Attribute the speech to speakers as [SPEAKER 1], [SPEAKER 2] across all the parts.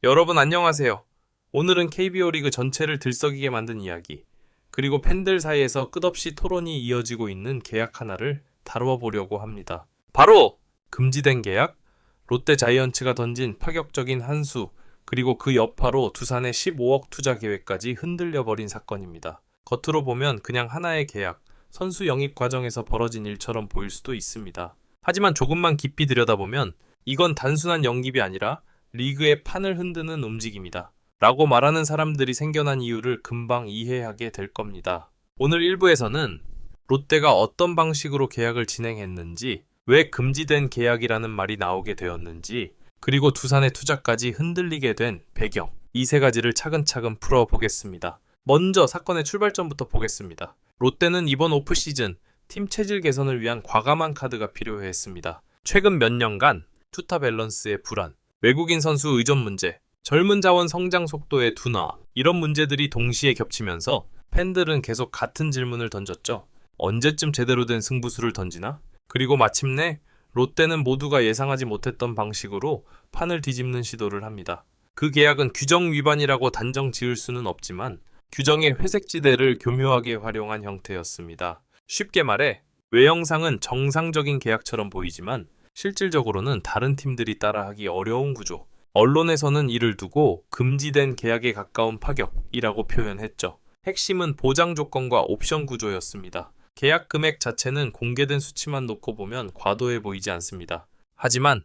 [SPEAKER 1] 여러분 안녕하세요. 오늘은 KBO 리그 전체를 들썩이게 만든 이야기, 그리고 팬들 사이에서 끝없이 토론이 이어지고 있는 계약 하나를 다루어 보려고 합니다. 바로 금지된 계약, 롯데 자이언츠가 던진 파격적인 한 수, 그리고 그 여파로 두산의 15억 투자 계획까지 흔들려 버린 사건입니다. 겉으로 보면 그냥 하나의 계약, 선수 영입 과정에서 벌어진 일처럼 보일 수도 있습니다. 하지만 조금만 깊이 들여다보면 이건 단순한 영입이 아니라 리그의 판을 흔드는 움직임이다 라고 말하는 사람들이 생겨난 이유를 금방 이해하게 될 겁니다. 오늘 1부에서는 롯데가 어떤 방식으로 계약을 진행했는지, 왜 금지된 계약이라는 말이 나오게 되었는지, 그리고 두산의 투자까지 흔들리게 된 배경, 이 세 가지를 차근차근 풀어보겠습니다. 먼저 사건의 출발점부터 보겠습니다. 롯데는 이번 오프시즌 팀 체질 개선을 위한 과감한 카드가 필요했습니다. 최근 몇 년간 투타 밸런스의 불안, 외국인 선수 의존 문제, 젊은 자원 성장 속도의 둔화, 이런 문제들이 동시에 겹치면서 팬들은 계속 같은 질문을 던졌죠. 언제쯤 제대로 된 승부수를 던지나? 그리고 마침내 롯데는 모두가 예상하지 못했던 방식으로 판을 뒤집는 시도를 합니다. 그 계약은 규정 위반이라고 단정 지을 수는 없지만 규정의 회색지대를 교묘하게 활용한 형태였습니다. 쉽게 말해 외형상은 정상적인 계약처럼 보이지만 실질적으로는 다른 팀들이 따라하기 어려운 구조. 언론에서는 이를 두고 금지된 계약에 가까운 파격이라고 표현했죠. 핵심은 보장 조건과 옵션 구조였습니다. 계약 금액 자체는 공개된 수치만 놓고 보면 과도해 보이지 않습니다. 하지만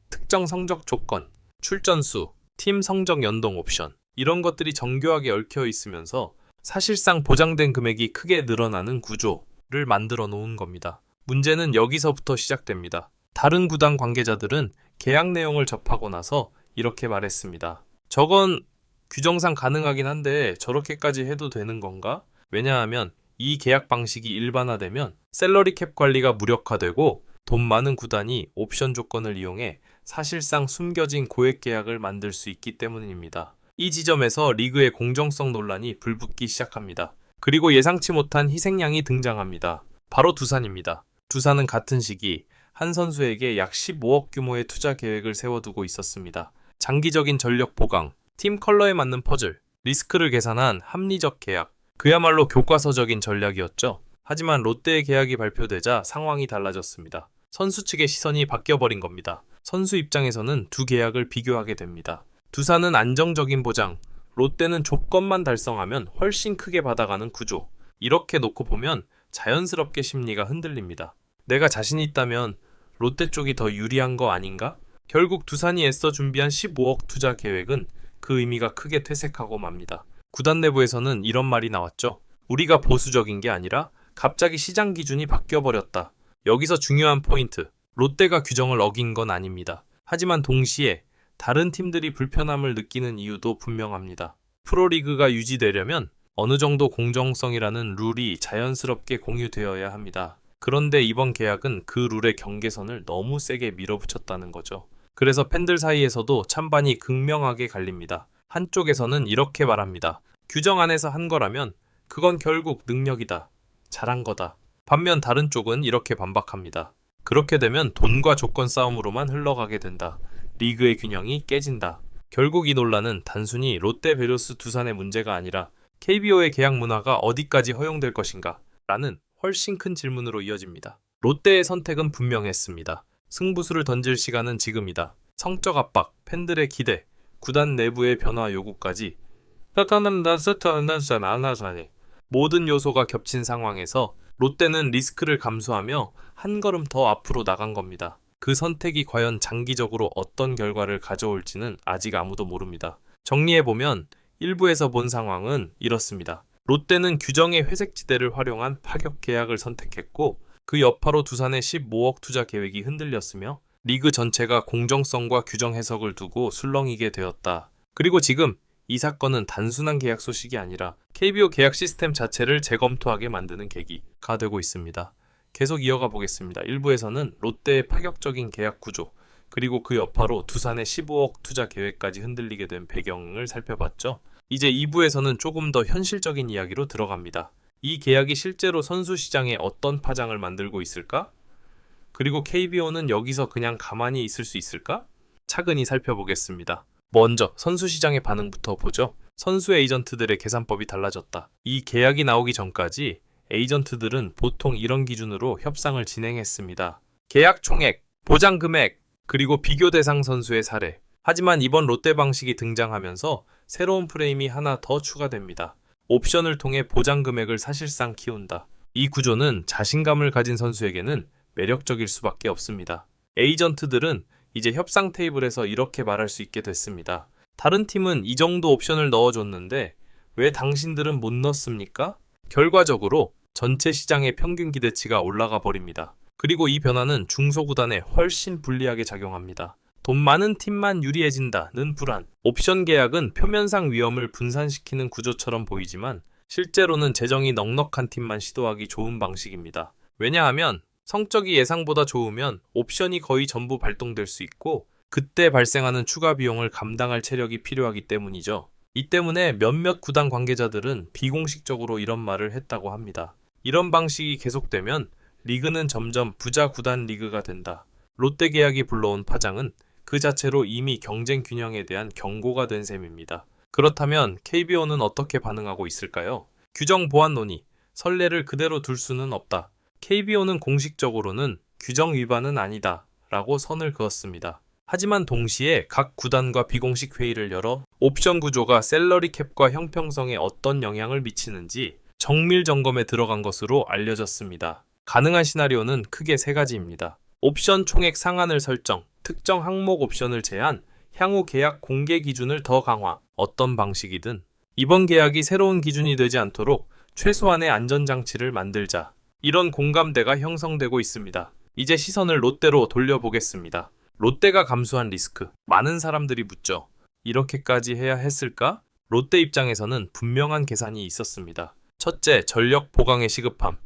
[SPEAKER 1] 특정 성적 조건, 출전수, 팀 성적 연동 옵션, 이런 것들이 정교하게 얽혀 있으면서 사실상 보장된 금액이 크게 늘어나는 구조를 만들어 놓은 겁니다. 문제는 여기서부터 시작됩니다. 다른 구단 관계자들은 계약 내용을 접하고 나서 이렇게 말했습니다. 저건 규정상 가능하긴 한데 저렇게까지 해도 되는 건가? 왜냐하면 이 계약 방식이 일반화되면 셀러리 캡 관리가 무력화되고 돈 많은 구단이 옵션 조건을 이용해 사실상 숨겨진 고액 계약을 만들 수 있기 때문입니다. 이 지점에서 리그의 공정성 논란이 불붙기 시작합니다. 그리고 예상치 못한 희생양이 등장합니다. 바로 두산입니다. 두산은 같은 시기 한 선수에게 약 15억 규모의 투자 계획을 세워두고 있었습니다. 장기적인 전력 보강, 팀 컬러에 맞는 퍼즐, 리스크를 계산한 합리적 계약, 그야말로 교과서적인 전략이었죠. 하지만 롯데의 계약이 발표되자 상황이 달라졌습니다. 선수 측의 시선이 바뀌어버린 겁니다. 선수 입장에서는 두 계약을 비교하게 됩니다. 두산은 안정적인 보장, 롯데는 조건만 달성하면 훨씬 크게 받아가는 구조. 이렇게 놓고 보면 자연스럽게 심리가 흔들립니다. 내가 자신 있다면 롯데 쪽이 더 유리한 거 아닌가? 결국 두산이 애써 준비한 15억 투자 계획은 그 의미가 크게 퇴색하고 맙니다. 구단 내부에서는 이런 말이 나왔죠. 우리가 보수적인 게 아니라 갑자기 시장 기준이 바뀌어버렸다. 여기서 중요한 포인트. 롯데가 규정을 어긴 건 아닙니다. 하지만 동시에 다른 팀들이 불편함을 느끼는 이유도 분명합니다. 프로리그가 유지되려면 어느 정도 공정성이라는 룰이 자연스럽게 공유되어야 합니다. 그런데 이번 계약은 그 룰의 경계선을 너무 세게 밀어붙였다는 거죠. 그래서 팬들 사이에서도 찬반이 극명하게 갈립니다. 한쪽에서는 이렇게 말합니다. 규정 안에서 한 거라면 그건 결국 능력이다. 잘한 거다. 반면 다른 쪽은 이렇게 반박합니다. 그렇게 되면 돈과 조건 싸움으로만 흘러가게 된다. 리그의 균형이 깨진다. 결국 이 논란은 단순히 롯데 베르스 두산의 문제가 아니라 KBO의 계약 문화가 어디까지 허용될 것인가? 라는 훨씬 큰 질문으로 이어집니다. 롯데의 선택은 분명했습니다. 승부수를 던질 시간은 지금이다. 성적 압박, 팬들의 기대, 구단 내부의 변화 요구까지 모든 요소가 겹친 상황에서 롯데는 리스크를 감수하며 한 걸음 더 앞으로 나간 겁니다. 그 선택이 과연 장기적으로 어떤 결과를 가져올지는 아직 아무도 모릅니다. 정리해보면 1부에서 본 상황은 이렇습니다. 롯데는 규정의 회색지대를 활용한 파격 계약을 선택했고 그 여파로 두산의 15억 투자 계획이 흔들렸으며 리그 전체가 공정성과 규정 해석을 두고 술렁이게 되었다. 그리고 지금 이 사건은 단순한 계약 소식이 아니라 KBO 계약 시스템 자체를 재검토하게 만드는 계기가 되고 있습니다. 계속 이어가 보겠습니다. 1부에서는 롯데의 파격적인 계약 구조, 그리고 그 여파로 두산의 15억 투자 계획까지 흔들리게 된 배경을 살펴봤죠. 이제 2부에서는 조금 더 현실적인 이야기로 들어갑니다. 이 계약이 실제로 선수 시장에 어떤 파장을 만들고 있을까? 그리고 KBO는 여기서 그냥 가만히 있을 수 있을까? 차근히 살펴보겠습니다. 먼저 선수 시장의 반응부터 보죠. 선수 에이전트들의 계산법이 달라졌다. 이 계약이 나오기 전까지 에이전트들은 보통 이런 기준으로 협상을 진행했습니다. 계약 총액, 보장 금액, 그리고 비교 대상 선수의 사례. 하지만 이번 롯데 방식이 등장하면서 새로운 프레임이 하나 더 추가됩니다. 옵션을 통해 보장 금액을 사실상 키운다. 이 구조는 자신감을 가진 선수에게는 매력적일 수밖에 없습니다. 에이전트들은 이제 협상 테이블에서 이렇게 말할 수 있게 됐습니다. 다른 팀은 이 정도 옵션을 넣어줬는데 왜 당신들은 못 넣습니까? 결과적으로 전체 시장의 평균 기대치가 올라가 버립니다. 그리고 이 변화는 중소구단에 훨씬 불리하게 작용합니다. 돈 많은 팀만 유리해진다는 불안. 옵션 계약은 표면상 위험을 분산시키는 구조처럼 보이지만 실제로는 재정이 넉넉한 팀만 시도하기 좋은 방식입니다. 왜냐하면 성적이 예상보다 좋으면 옵션이 거의 전부 발동될 수 있고 그때 발생하는 추가 비용을 감당할 체력이 필요하기 때문이죠. 이 때문에 몇몇 구단 관계자들은 비공식적으로 이런 말을 했다고 합니다. 이런 방식이 계속되면 리그는 점점 부자 구단 리그가 된다. 롯데 계약이 불러온 파장은 그 자체로 이미 경쟁 균형에 대한 경고가 된 셈입니다. 그렇다면 KBO는 어떻게 반응하고 있을까요? 규정 보완 논의, 선례를 그대로 둘 수는 없다. KBO는 공식적으로는 규정 위반은 아니다 라고 선을 그었습니다. 하지만 동시에 각 구단과 비공식 회의를 열어 옵션 구조가 셀러리 캡과 형평성에 어떤 영향을 미치는지 정밀 점검에 들어간 것으로 알려졌습니다. 가능한 시나리오는 크게 세 가지입니다. 옵션 총액 상한을 설정, 특정 항목 옵션을 제한, 향후 계약 공개 기준을 더 강화. 어떤 방식이든 이번 계약이 새로운 기준이 되지 않도록 최소한의 안전장치를 만들자. 이런 공감대가 형성되고 있습니다. 이제 시선을 롯데로 돌려보겠습니다. 롯데가 감수한 리스크. 많은 사람들이 묻죠. 이렇게까지 해야 했을까? 롯데 입장에서는 분명한 계산이 있었습니다. 첫째, 전력 보강의 시급함.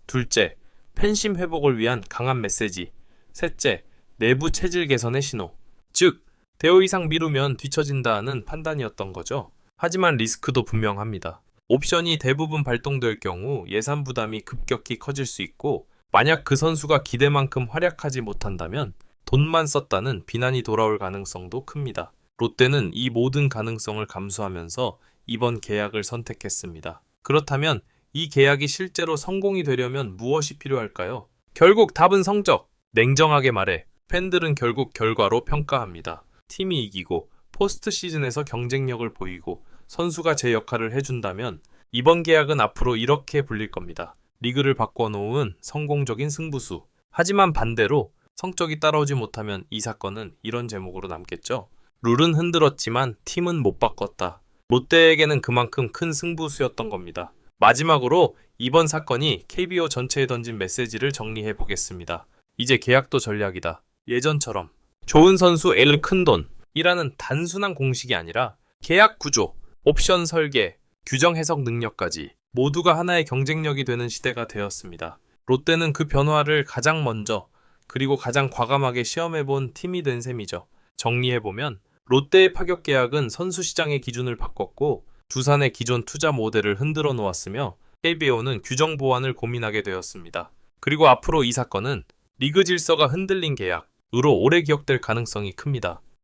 [SPEAKER 1] 둘째, 팬심 회복을 위한 강한 메시지. 셋째, 내부 체질 개선의 신호. 즉, 대우 이상 미루면 뒤처진다는 판단이었던 거죠. 하지만 리스크도 분명합니다. 옵션이 대부분 발동될 경우 예산 부담이 급격히 커질 수 있고 만약 그 선수가 기대만큼 활약하지 못한다면 돈만 썼다는 비난이 돌아올 가능성도 큽니다. 롯데는 이 모든 가능성을 감수하면서 이번 계약을 선택했습니다. 그렇다면 이 계약이 실제로 성공이 되려면 무엇이 필요할까요? 결국 답은 성적. 냉정하게 말해 팬들은 결국 결과로 평가합니다. 팀이 이기고 포스트 시즌에서 경쟁력을 보이고 선수가 제 역할을 해준다면 이번 계약은 앞으로 이렇게 불릴 겁니다. 리그를 바꿔놓은 성공적인 승부수. 하지만 반대로 성적이 따라오지 못하면 이 사건은 이런 제목으로 남겠죠. 룰은 흔들었지만 팀은 못 바꿨다. 롯데에게는 그만큼 큰 승부수였던 겁니다. 마지막으로 이번 사건이 KBO 전체에 던진 메시지를 정리해 보겠습니다. 이제 계약도 전략이다. 예전처럼 좋은 선수 L 큰 돈이라는 단순한 공식이 아니라 계약 구조, 옵션 설계, 규정 해석 능력까지 모두가 하나의 경쟁력이 되는 시대가 되었습니다. 롯데는 그 변화를 가장 먼저 그리고 가장 과감하게 시험해본 팀이 된 셈이죠. 정리해보면 롯데의 파격 계약은 선수 시장의 기준을 바꿨고 두산의 기존 투자 모델을 흔들어 놓았으며 KBO는 규정 보완을 고민하게 되었습니다. 그리고 앞으로 이 사건은 리그 질서가 흔들린 계약으로 오래 기억될 가능성이 큽니다.